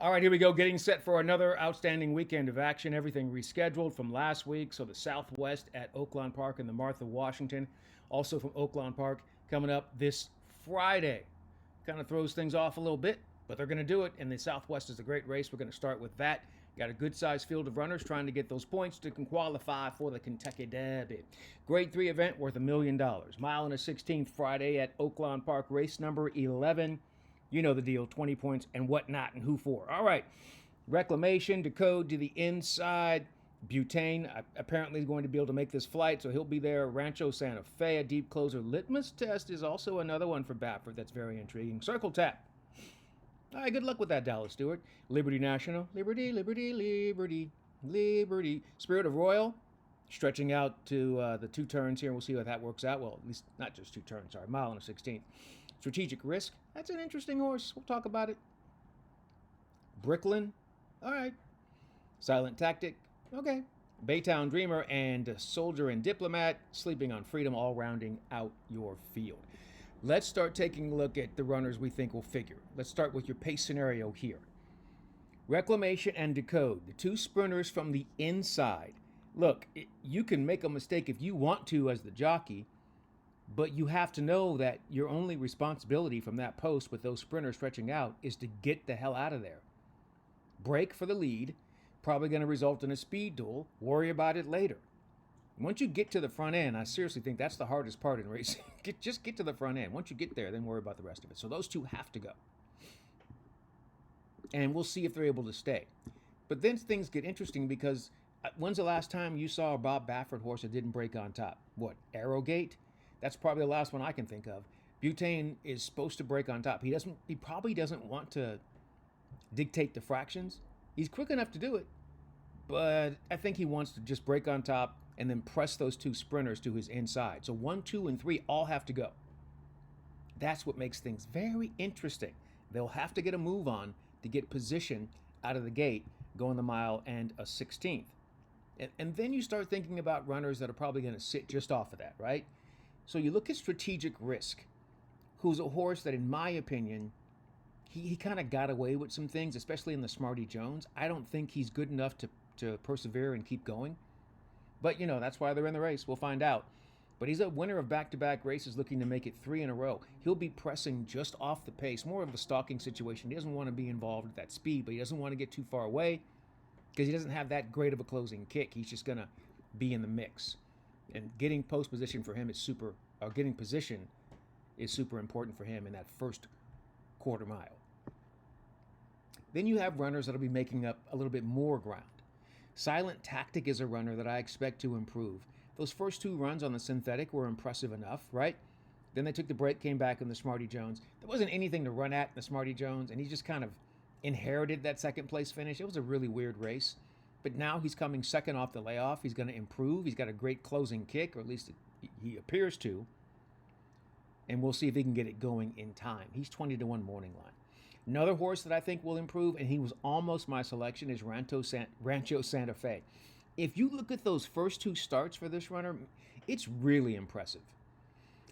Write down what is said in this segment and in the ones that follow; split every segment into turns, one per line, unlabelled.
All right, here we go. Getting set for another outstanding weekend of action. Everything rescheduled from last week. So the Southwest at Oaklawn Park and the Martha Washington. Also from Oaklawn Park coming up this Friday. Kind of throws things off a little bit, but they're going to do it. And the Southwest is a great race. We're going to start with that. Got a good sized field of runners trying to get those points to can qualify for the Kentucky Derby. Grade 3 event worth $1 million. Mile and a 16th Friday at Oaklawn Park, race number 11. You know the deal, 20 points and whatnot and who for. All right, reclamation, decode to the inside. Butane apparently is going to be able to make this flight, so he'll be there. Rancho Santa Fe, a deep closer. Litmus test is also another one for Baffert that's very intriguing. Circle tap. All right, good luck with that, Dallas Stewart. Liberty National. Liberty, Liberty, Liberty, Liberty. Spirit of Royal, stretching out to the two turns here. We'll see how that works out. Well, at least not just two turns, sorry, mile and a 16th. Strategic Risk, that's an interesting horse. We'll talk about it. Bricklin, all right. Silent Tactic, okay. Baytown Dreamer and Soldier and Diplomat, Sleeping on Freedom, all rounding out your field. Let's start taking a look at the runners we think will figure. Let's start with your pace scenario here. Reclamation and Decode, the two sprinters from the inside. Look, you can make a mistake if you want to as the jockey, but you have to know that your only responsibility from that post with those sprinters stretching out is to get the hell out of there. Break for the lead, probably going to result in a speed duel. Worry about it later. Once you get to the front end, I seriously think that's the hardest part in racing. Just get to the front end. Once you get there, then worry about the rest of it. So those two have to go. And we'll see if they're able to stay. But then things get interesting because when's the last time you saw a Bob Baffert horse that didn't break on top? What, Arrowgate? That's probably the last one I can think of. Butane is supposed to break on top. He probably doesn't want to dictate the fractions. He's quick enough to do it, but I think he wants to just break on top and then press those two sprinters to his inside. So 1, 2, and 3 all have to go. That's what makes things very interesting. They'll have to get a move on to get position out of the gate, going the mile and a 16th. And then you start thinking about runners that are probably going to sit just off of that, right? So you look at Strategic Risk, who's a horse that, in my opinion, he kind of got away with some things, especially in the Smarty Jones. I don't think he's good enough to persevere and keep going. But, that's why they're in the race. We'll find out. But he's a winner of back-to-back races looking to make it 3 in a row. He'll be pressing just off the pace, more of a stalking situation. He doesn't want to be involved at that speed, but he doesn't want to get too far away because he doesn't have that great of a closing kick. He's just going to be in the mix. And getting post position for him getting position is super important for him in that first quarter mile. Then you have runners that'll be making up a little bit more ground. Silent Tactic is a runner that I expect to improve. Those first 2 runs on the synthetic were impressive enough, right? Then they took the break, came back in the Smarty Jones. There wasn't anything to run at in the Smarty Jones, and he just kind of inherited that second place finish. It was a really weird race. But now he's coming second off the layoff. He's going to improve. He's got a great closing kick, or at least he appears to. And we'll see if he can get it going in time. He's 20-1 morning line. Another horse that I think will improve, and he was almost my selection, is Rancho Santa Fe. If you look at those first 2 starts for this runner, it's really impressive.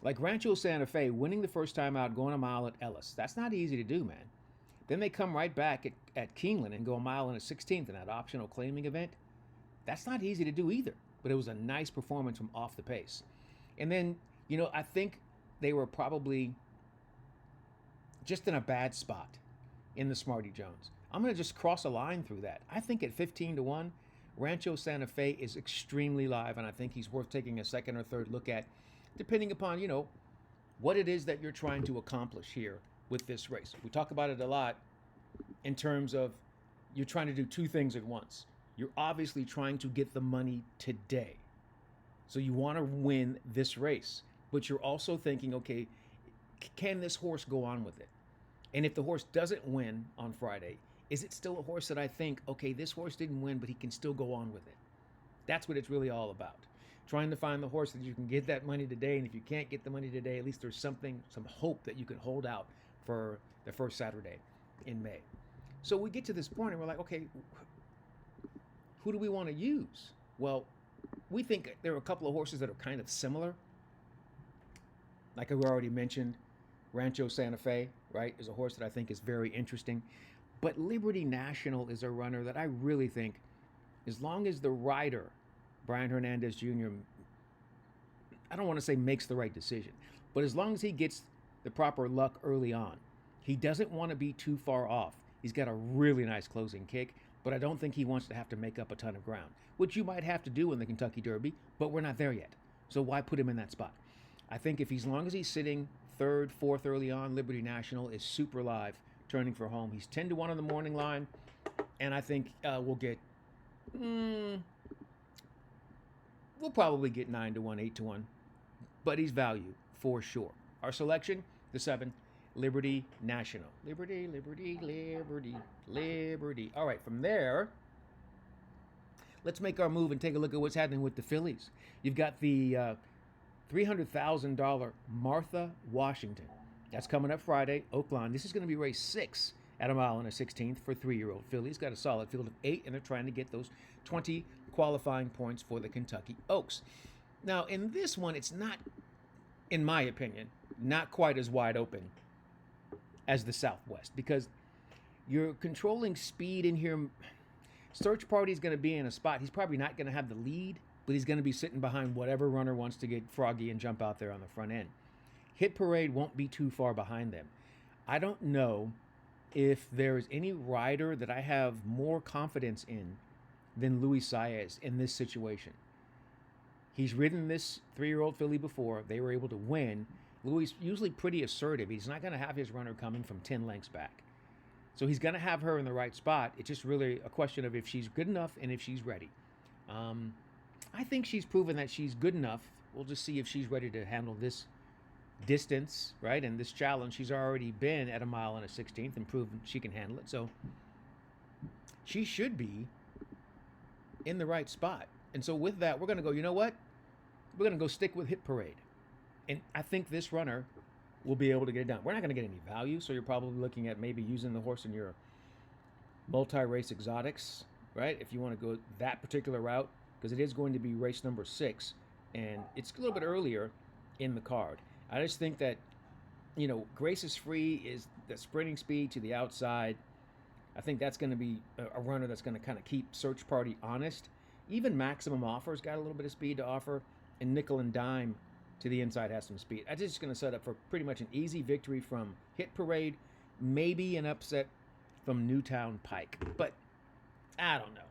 Like Rancho Santa Fe, winning the first time out, going a mile at Ellis. That's not easy to do, man. Then they come right back at Keeneland and go a mile and a 16th in that optional claiming event. That's not easy to do either, but it was a nice performance from off the pace. And then, I think they were probably just in a bad spot in the Smarty Jones. I'm going to just cross a line through that. I think at 15-1, Rancho Santa Fe is extremely live, and I think he's worth taking a second or third look at, depending upon, what it is that you're trying to accomplish here with this race. We talk about it a lot in terms of you're trying to do 2 things at once. You're obviously trying to get the money today. So you want to win this race, but you're also thinking, okay, can this horse go on with it? And if the horse doesn't win on Friday, is it still a horse that I think, okay, this horse didn't win, but he can still go on with it? That's what it's really all about. Trying to find the horse that you can get that money today, and if you can't get the money today, at least there's some hope that you can hold out for the first Saturday in May. So we get to this point and we're like, okay, who do we want to use? Well, we think there are a couple of horses that are kind of similar. Like I already mentioned, Rancho Santa Fe, right, is a horse that I think is very interesting. But Liberty National is a runner that I really think, as long as the rider, Brian Hernandez Jr., I don't want to say makes the right decision, but as long as he gets the proper luck early on, he doesn't want to be too far off. He's got a really nice closing kick, but I don't think he wants to have to make up a ton of ground, which you might have to do in the Kentucky Derby, but we're not there yet. So why put him in that spot? I think as long as he's sitting third, fourth early on, Liberty National is super live, turning for home. He's 10-1 on the morning line, and I think we'll probably get 9-1, 8-1, but he's value for sure. Our selection, the 7, Liberty National. Liberty, Liberty, Liberty, Liberty. All right, from there, let's make our move and take a look at what's happening with the fillies. You've got the $300,000 Martha Washington. That's coming up Friday, Oakland. This is going to be race 6 at 1 mile and a 16th for 3-year-old fillies. Got a solid field of 8, and they're trying to get those 20 qualifying points for the Kentucky Oaks. Now, in this one, it's not, in my opinion, not quite as wide open as the Southwest, because you're controlling speed in here. Search Party's going to be in a spot. He's probably not going to have the lead, but he's going to be sitting behind whatever runner wants to get froggy and jump out there on the front end. Hit Parade won't be too far behind them. I don't know if there is any rider that I have more confidence in than Luis Saez in this situation. He's ridden this 3-year-old filly before. They were able to win. Luis usually pretty assertive. He's not going to have his runner coming from 10 lengths back. So he's going to have her in the right spot. It's just really a question of if she's good enough and if she's ready. I think she's proven that she's good enough. We'll just see if she's ready to handle this distance, right? And this challenge. She's already been at 1 mile and a 16th and proven she can handle it. So she should be in the right spot. And so with that, we're going to go, you know what? We're going to go stick with Hit Parade. And I think this runner will be able to get it done. We're not going to get any value, so you're probably looking at maybe using the horse in your multi-race exotics, right? If you want to go that particular route, because it is going to be race number 6, and it's a little bit earlier in the card. I just think that, Grace is Free is the sprinting speed to the outside. I think that's going to be a runner that's going to kind of keep Search Party honest. Even Maximum Offer's got a little bit of speed to offer, and Nickel and Dime to the inside has some speed. I'm just going to set up for pretty much an easy victory from Hit Parade, maybe an upset from Newtown Pike, but I don't know.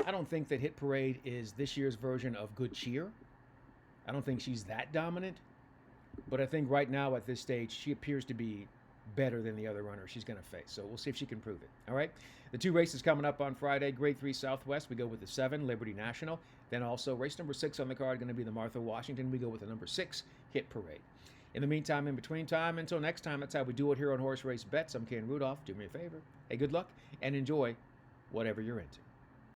I don't think that Hit Parade is this year's version of Good Cheer. I don't think she's that dominant, but I think right now at this stage, she appears to be better than the other runner she's going to face. So we'll see if she can prove it. All right. The 2 races coming up on Friday, Grade 3 Southwest. We go with the 7, Liberty National. Then also race number 6 on the card, going to be the Martha Washington. We go with the number 6, Hit Parade. In the meantime, in between time, until next time, that's how we do it here on Horse Race Bets. I'm Ken Rudolph. Do me a favor. Hey, good luck and enjoy whatever you're into.